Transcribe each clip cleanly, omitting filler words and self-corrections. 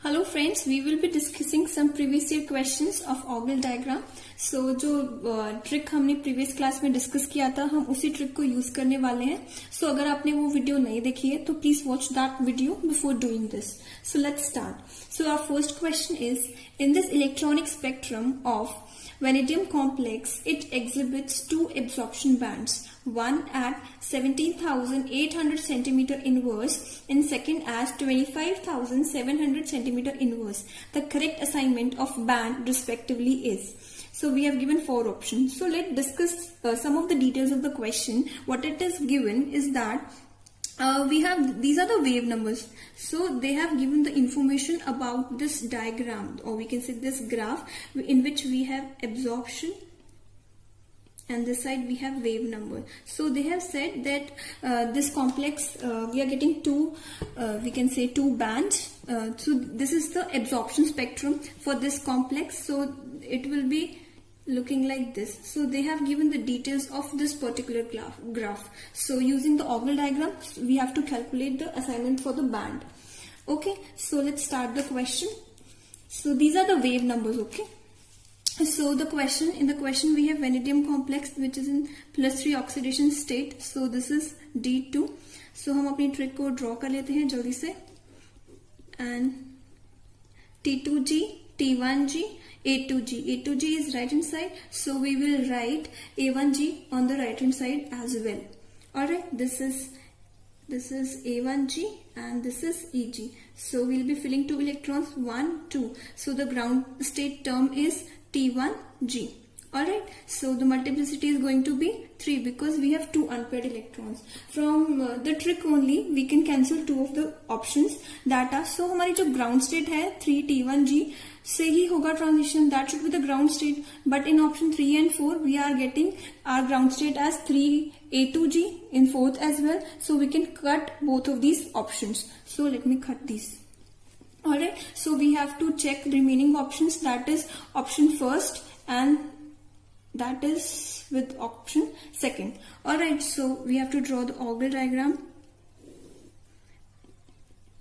Hello friends, we will be discussing some previous year questions of ऑगल diagram. So जो trick हमने previous class में discuss किया था, हम उसी ट्रिक को यूज करने वाले हैं. So अगर आपने वो वीडियो नहीं देखी है तो please watch that video before doing this. So let's start. So our first question is, in this electronic spectrum of vanadium complex, it exhibits two absorption bands, one at 17,800 centimeter inverse and second as 25,700 centimeter inverse. The correct assignment of band respectively is. So we have given four options. So let's discuss some of the details of the question. What it is given is that these are the wave numbers. So they have given the information about this diagram, or we can say this graph, in which we have absorption and this side we have wave number. So they have said that this complex we are getting two, we can say two bands. So this is the absorption spectrum for this complex. So it will be looking like this. So they have given the details of this particular graph. So using the Ogle diagram, we have to calculate the assignment for the band. Okay, so let's start the question. So these are the wave numbers. Okay, so in the question we have vanadium complex which is in +3 oxidation state. So this is D2. So हम अपनी trick को draw कर लेते हैं जल्दी से. And T2G, T1G, A2G. A2G is right hand side, so we will write A1G on the right hand side as well. Alright, this is A1G and this is EG. So we'll be filling two electrons, 1, 2. So the ground state term is T1G. Alright, so the multiplicity is going to be 3 because we have two unpaired electrons. From the trick only we can cancel two of the options that are, so हमारी जो ground state है 3T1G से ही होगा transition, that should be the ground state. But in option 3 and 4 we are getting our ground state as 3A2G in fourth as well. So we can cut both of these options. So let me cut these. Alright, so we have to check the remaining options, that is option first and that is with option second. Alright, so we have to draw the Ogle diagram.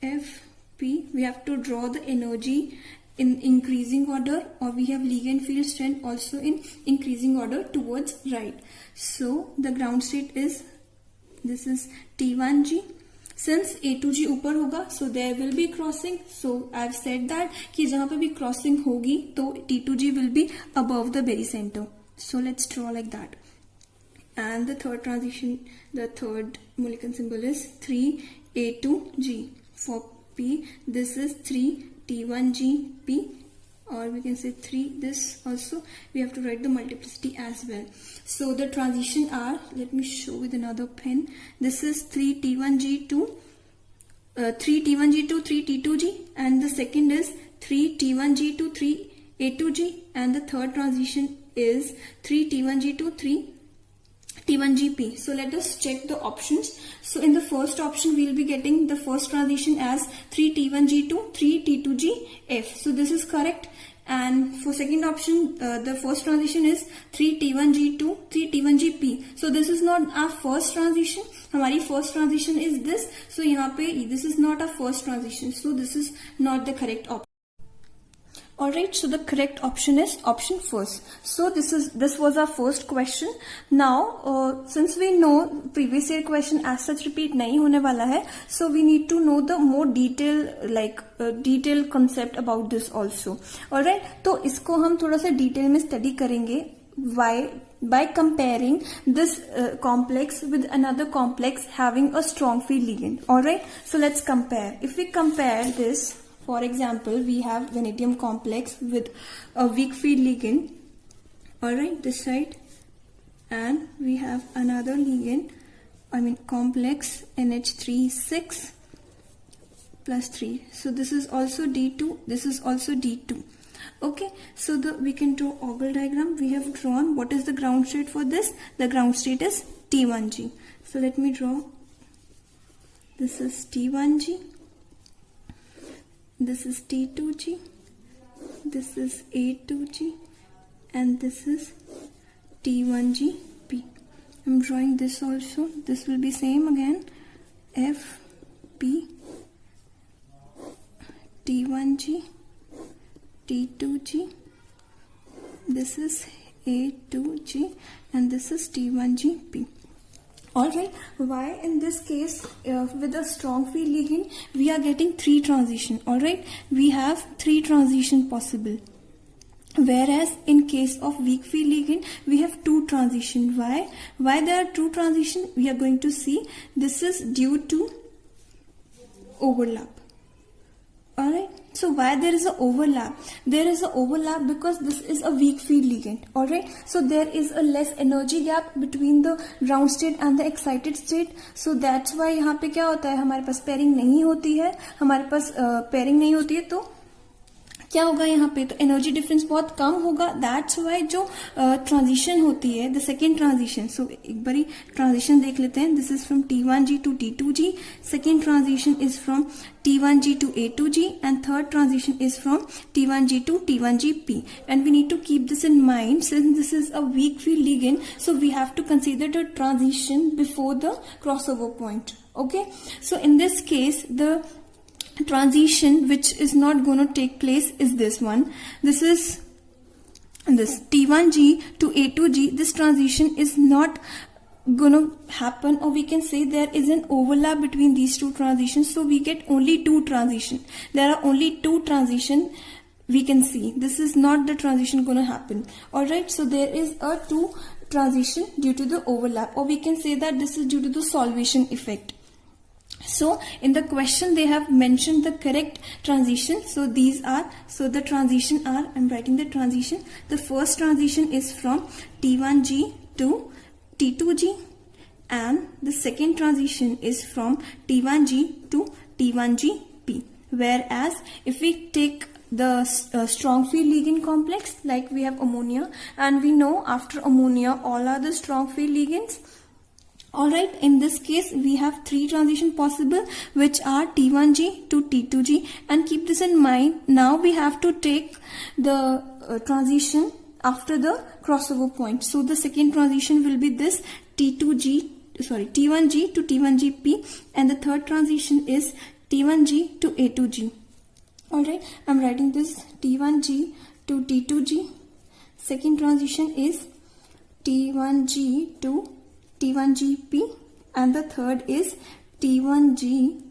FP, we have to draw the energy in increasing order, or we have ligand field strength also in increasing order towards right. So the ground state is, this is T1G. Since A2G ऊपर होगा, so there will be crossing. So I have said that कि जहाँ पे भी crossing होगी तो T2G will be above the very center. So let's draw like that. And the third transition, the third molecular symbol is 3A2G. For P, this is 3T1GP, or we can say 3 this also. We have to write the multiplicity as well. So the transition are, let me show with another pen. This is 3T1G to 3T1G to 3T2G, and the second is 3T1G to 3A2G, and the third transition is 3T1G to 3T1GP. So let us check the options. So in the first option we will be getting the first transition as 3T1G to 3T2GF. So this is correct. And for second option, the first transition is 3T1G to 3T1GP. So this is not our first transition. हमारी first transition is this. So यहाँ पे this is not our first transition. So this is not the correct option. Alright, so the correct option is option first. So this was our first question. Now since we know previous year question as such repeat नहीं होने वाला है, so we need to know the more detailed concept about this also. Alright, तो इसको हम थोड़ा सा detail में study करेंगे. Why? By comparing this complex with another complex having a strong field ligand. Alright, so let's compare. If we compare this, for example, we have vanadium complex with a weak field ligand, alright, this side, and we have another ligand, complex NH3 6+3. So this is also D2, this is also D2. Okay, so we can draw Ogle diagram. We have drawn what is the ground state for this. The ground state is T1G. So let me draw. This is T1G. This is T2G, this is A2G, and this is T1GP. I'm drawing this also. This will be same again. FP T1G, T2G, this is A2G, and this is T1GP. Alright, why in this case with a strong field ligand we are getting 3 transition? Alright, we have 3 transition possible, whereas in case of weak field ligand we have 2 transition. Why there are 2 transition? We are going to see. This is due to overlap. Alright, so why there is a overlap? There is a overlap because this is a weak field ligand. Alright, so there is a less energy gap between the ground state and the excited state. So that's why यहाँ पे क्या होता है, हमारे पास pairing नहीं होती है, pairing नहीं होती है, तो क्या होगा यहाँ पे, तो एनर्जी डिफरेंस बहुत कम होगा. दैट्स वाई जो ट्रांजिशन होती है, द सेकेंड ट्रांजिशन. सो एक बारी ट्रांजिशन देख लेते हैं. This is from T1G to T2G. Second transition is from T1G to A2G, and third transition is from T1G to T1GP. And we need to keep this in mind, since this is a weak field ligand, so we have to consider the transition before the crossover point. Okay, so in this case the transition which is not going to take place is this one. This is this T1G to A2G. This transition is not going to happen, or we can say there is an overlap between these 2 transitions, so we get only 2 transition. There are only 2 transition we can see. This is not the transition going to happen. Alright, so there is a 2 transition due to the overlap, or we can say that this is due to the solvation effect. So in the question they have mentioned the correct transition. So these are, so the transition are, I'm writing the transition. The first transition is from T1G to T2G, and the second transition is from T1G to T1GP. Whereas if we take the strong field ligand complex, like we have ammonia, and we know after ammonia all are the strong field ligands. Alright, in this case we have 3 transition possible, which are T1G to T2G, and keep this in mind. Now we have to take the transition after the crossover point. So the second transition will be this T1G to T1GP, and the third transition is T1G to A2G. Alright, I'm writing this T1G to T2G. Second transition is T1G to T1GP, and the third is T1G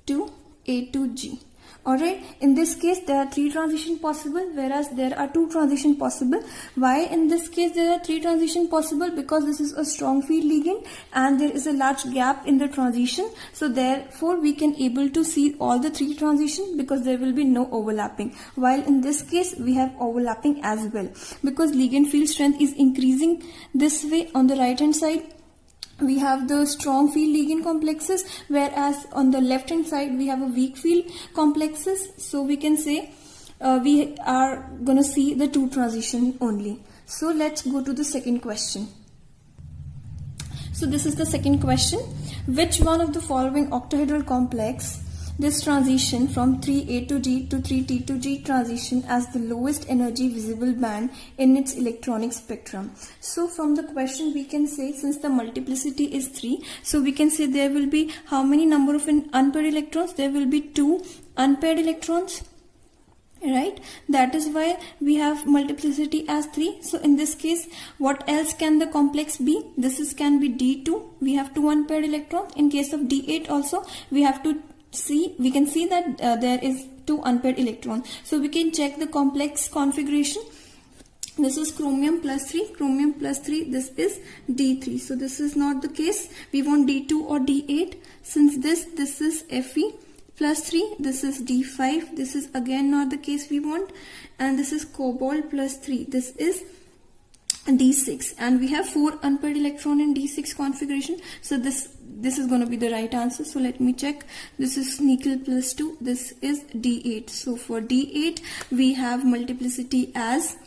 to A2G. Alright, in this case there are 3 transition possible, whereas there are 2 transition possible. Why in this case there are 3 transition possible? Because this is a strong field ligand and there is a large gap in the transition. So therefore we can able to see all the 3 transition, because there will be no overlapping. While in this case we have overlapping as well, because ligand field strength is increasing this way. On the right hand side we have the strong field ligand complexes, whereas on the left hand side we have a weak field complexes. So we can say we are going to see the 2 transition only. So let's go to the second question. So this is the second question. Which one of the following octahedral complex this transition from 3A to G to 3T to G transition as the lowest energy visible band in its electronic spectrum? So from the question we can say, since the multiplicity is 3, so we can say there will be how many number of unpaired electrons? There will be 2 unpaired electrons, right? That is why we have multiplicity as 3. So in this case what else can the complex be? This can be D2. We have 2 unpaired electrons. In case of D8 also we can see that there is 2 unpaired electrons. So we can check the complex configuration. This is chromium plus 3, this is D3. So this is not the case. We want D2 or D8. Since this is Fe plus 3, this is D5. This is again not the case we want. And this is cobalt plus 3. This is D6, and we have 4 unpaired electron in D6 configuration. So this is going to be the right answer. So let me check. This is nickel plus 2. This is D8. So for D8 we have multiplicity as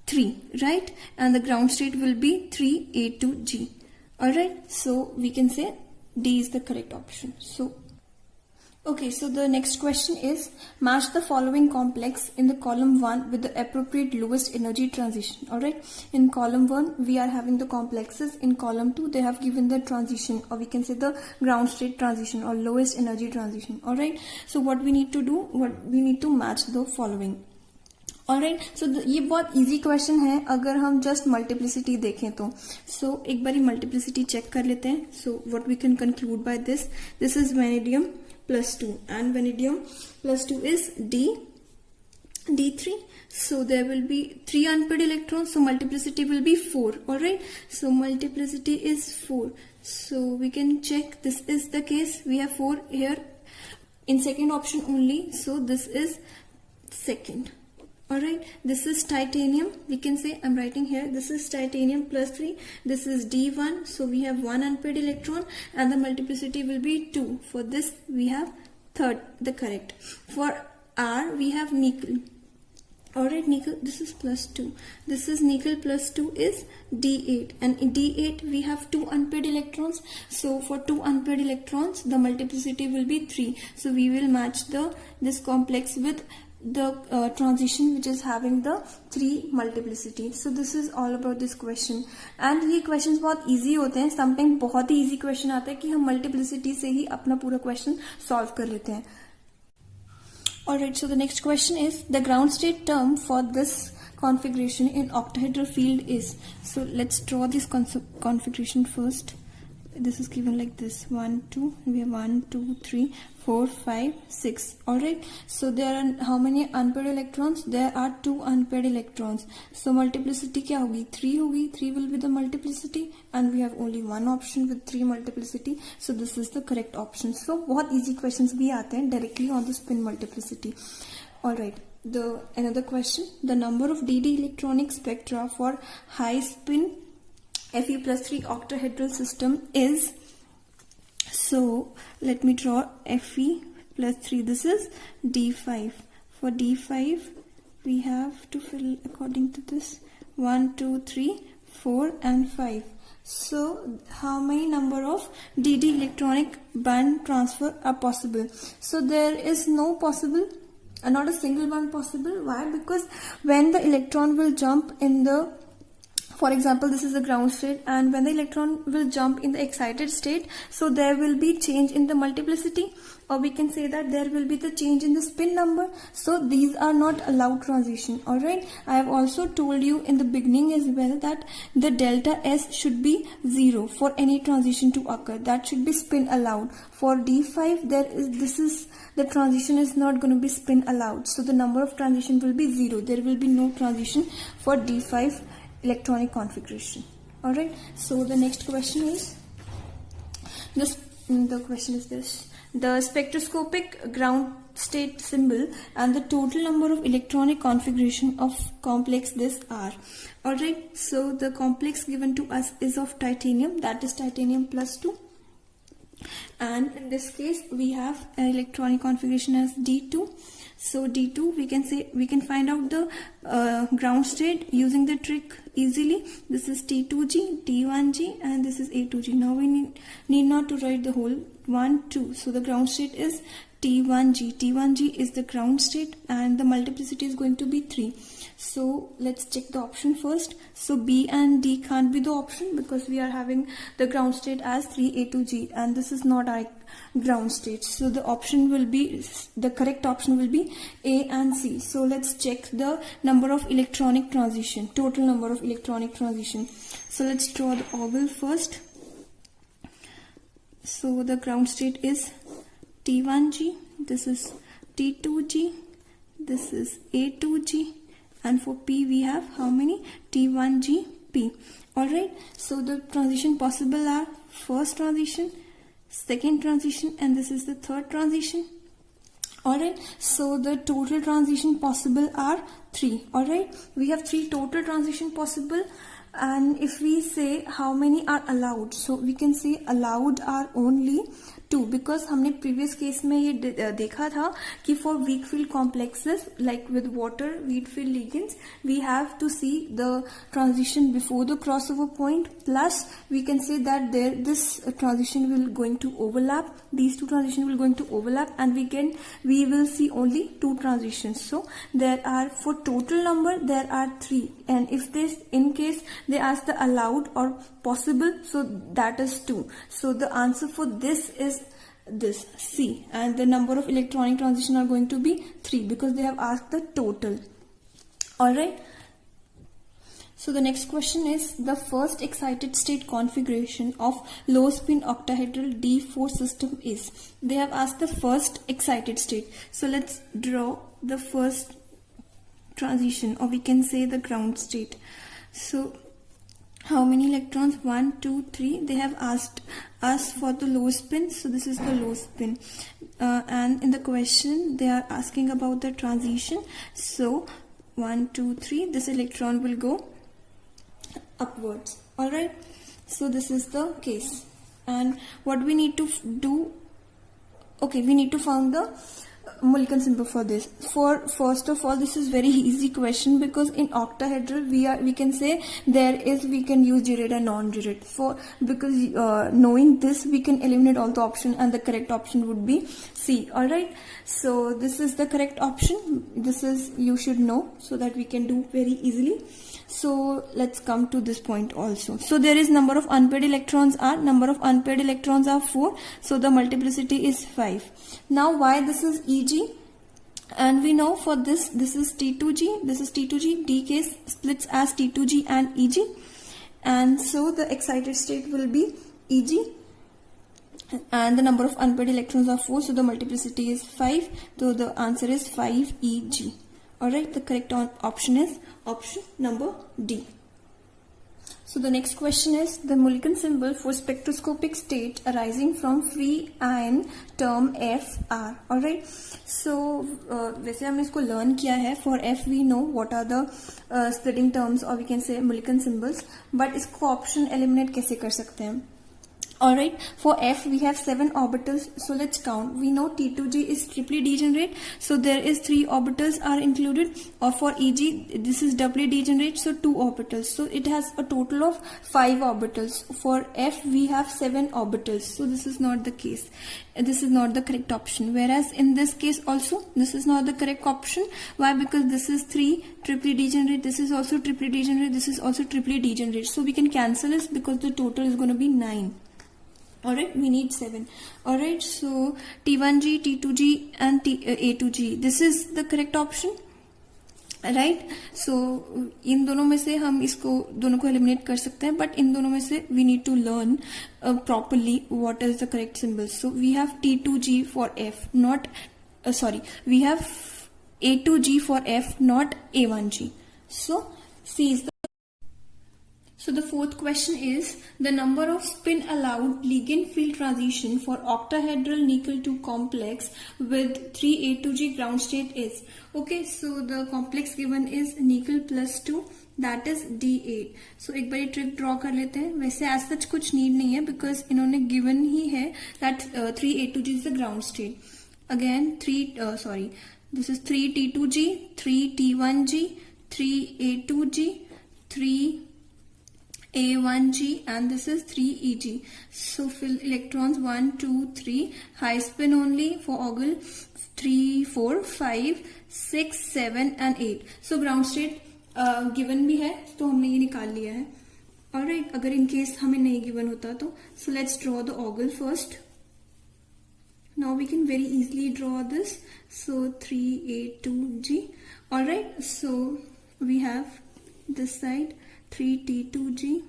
3, right? And the ground state will be 3A2G. Alright, so we can say D is the correct option. So Okay, so the next question is match the following complex in the column 1 with the appropriate lowest energy transition. Alright, in column 1 we are having the complexes, in column 2 they have given the transition, or we can say the ground state transition or lowest energy transition. Alright, so what we need to do, we need to match the following. Alright, so ये बहुत easy question है अगर हम just multiplicity देखें तो. सो एक बारी multiplicity check कर लेते हैं. So what we can conclude by this is vanadium +2 and vanadium +2 is D3. So there will be 3 unpaired electrons, so multiplicity will be 4. Alright, so multiplicity is 4. So we can check this is the case. We have 4 here in second option only, so this is second. Alright, this is titanium. We can say, I'm writing here, this is titanium +3. This is D1. So we have 1 unpaired electron and the multiplicity will be 2. For this we have third, the correct. For R we have nickel. Alright, nickel, this is +2. This is nickel +2 is D8. And in D8 we have 2 unpaired electrons. So for 2 unpaired electrons the multiplicity will be 3. So we will match this complex with the transition which is having the 3 multiplicity. So this is all about this question. And ये questions बहुत easy होते हैं. Sometimes बहुत ही easy question आता है कि हम multiplicity से ही अपना पूरा question solve कर लेते हैं. Alright, so the next question is the ground state term for this configuration in octahedral field is. So let's draw this configuration first. This is given like this, 1 2, we have 1 2 3 4 5 6. Alright, so there are how many unpaired electrons? There are 2 unpaired electrons. So multiplicity क्या होगी? 3 होगी. 3 will be the multiplicity and we have only one option with 3 multiplicity, so this is the correct option. So बहुत easy questions भी आते हैं directly on the spin multiplicity. Alright, another question, the number of DD electronic spectra for high spin Fe+3 octahedral system is. So let me draw Fe+3. This is D5. For D5 we have to fill according to this 1 2 3 4 and 5. So how many number of DD electronic band transfer are possible? So there is no possible, not a single one possible. Why? Because when the electron will jump in the, for example, this is the ground state, and when the electron will jump in the excited state, so there will be change in the multiplicity, or we can say that there will be the change in the spin number. So these are not allowed transition. Alright, I have also told you in the beginning as well that the delta S should be 0 for any transition to occur. That should be spin allowed. For D5 the transition is not going to be spin allowed, so the number of transition will be 0. There will be no transition for D5 electronic configuration. Alright, so the next question is the question is this: the spectroscopic ground state symbol and the total number of electronic configuration of complex this are. Alright, so the complex given to us is of titanium, that is titanium +2, and in this case we have an electronic configuration as D2. So D2, we can find out the ground state using the trick easily. This is T2G, T1G, and this is A2G. Now we need not to write the whole 1 2. So the ground state is T1G. T1G is the ground state and the multiplicity is going to be 3. So let's check the option first. So B and D can't be the option because we are having the ground state as 3A2G and this is not our ground state. So the correct option will be A and C. So let's check the number of electronic transition, total number of electronic transition. So let's draw the oval first. So the ground state is T1G, this is T2G, this is A2G, and for P we have how many? T1G P. Alright, so the transition possible are first transition, second transition, and this is the third transition. Alright, so the total transition possible are 3. Alright, we have 3 total transition possible. And if we say how many are allowed, so we can say allowed are only 2 because हमने previous case में ये देखा था कि for weak field complexes like with water weak field ligands we have to see the transition before the crossover point plus we can say that there this transition will going to overlap, these two transition will going to overlap and we will see only 2 transitions. So there are, for total number there are 3, and if this in case they ask the allowed or possible, so that is 2. So the answer for this is this C, and the number of electronic transition are going to be 3 because they have asked the total. All right. So the next question is the first excited state configuration of low spin octahedral D4 system is. They have asked the first excited state. So let's draw the first transition, or we can say the ground state. So how many electrons? 1, 2, 3. They have asked us for the low spin. So this is the low spin. And in the question they are asking about the transition. So 1, 2, 3. This electron will go upwards. All right, so this is the case, and what we need to do, okay, we need to find the Mulliken symbol for this. For first of all, this is very easy question because in octahedral we can say we can use GRID and non-GRID because knowing this we can eliminate all the option and the correct option would be C. All right, so this is the correct option. This is, you should know so that we can do very easily. So let's come to this point also. So there is number of unpaired electrons are 4. So the multiplicity is 5. Now why this is EG? And we know for this is T2G, this is T2G. D case splits as T2G and EG, and so the excited state will be EG. And the number of unpaired electrons are 4, so the multiplicity is 5. So the answer is 5EG. Alright, the correct option is option number D. So the next question is the Mulliken symbol for spectroscopic state arising from free ion term FR. Alright, so वैसे हमने इसको learn किया है. For F we know what are the splitting terms, or we can say Mulliken symbols, but इसको option eliminate कैसे कर सकते हैं? Alright, for F we have 7 orbitals, so let's count. We know T2G is triply degenerate, so there is 3 orbitals are included. Or for EG, this is doubly degenerate, so 2 orbitals. So it has a total of 5 orbitals. For F we have 7 orbitals, so this is not the case. This is not the correct option. Whereas in this case also, this is not the correct option. Why? Because this is 3 triply degenerate, this is also triply degenerate, this is also triply degenerate. So we can cancel this because the total is going to be 9. Alright, we need 7. Alright, so T1G, T2G and A2G. This is the correct option. Right? So इन दोनों में से हम इसको दोनों को eliminate कर सकते हैं, but इन दोनों में से we need to learn properly what is the correct symbol. So we have T2G for F, not we have A2G for F, not A1G. So C is the. So the fourth question is the number of spin allowed ligand field transition for octahedral nickel 2 complex with 3A2G ground state is. Okay, so the complex given is nickel plus 2, that is D8. So एक बारी trick draw कर लेते हैं. वैसे as such कुछ need नहीं है because इन्होंने given ही है that 3A2G is the ground state. Again this is 3T2G, 3T1G, 3A2G, 3A1G, and this is 3EG. So fill electrons 1, 2, 3, high spin only for ogle 3, 4, 5, 6, 7 and 8. So ground state given भी है तो हमने ये निकाल लिया है. Alright, अगर in case हमें नहीं given होता तो so let's draw the ogle first. Now we can very easily draw this. So 3A2G. Alright, so we have this side 3T2G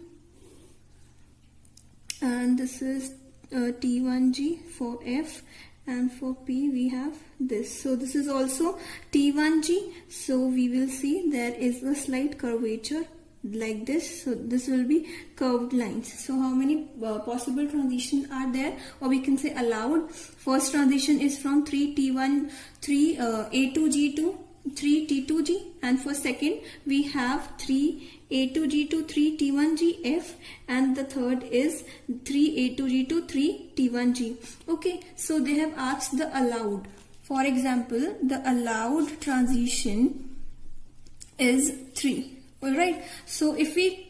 and this is T1G for F, and for P we have this. So this is also T1G. So we will see there is a slight curvature like this. So this will be curved lines. So how many possible transitions are there, or we can say allowed? First transition is from 3A2G to 3T2G, and for second we have 3A2G to 3T1GF, and the third is 3A2G to 3T1G. Okay, so they have asked the allowed. For example, the allowed transition is 3. Alright, so if we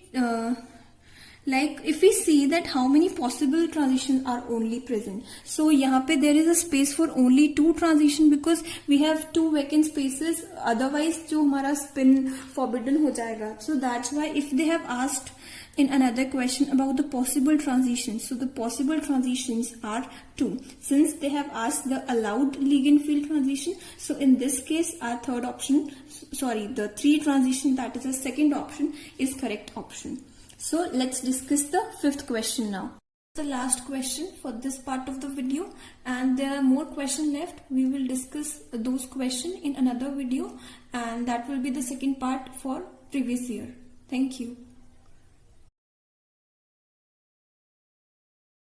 if we see that how many possible transitions are only present, so यहाँ पे there is a space for only 2 transition because we have 2 vacant spaces, otherwise जो हमारा spin forbidden हो जाएगा. So that's why if they have asked in another question about the possible transitions, so the possible transitions are 2. Since they have asked the allowed ligand field transition, so in this case our third option, the 3 transition, that is the second option, is correct option. So let's discuss the 5th question now. The last question for this part of the video, and there are more questions left. We will discuss those questions in another video, and that will be the second part for previous year. Thank you.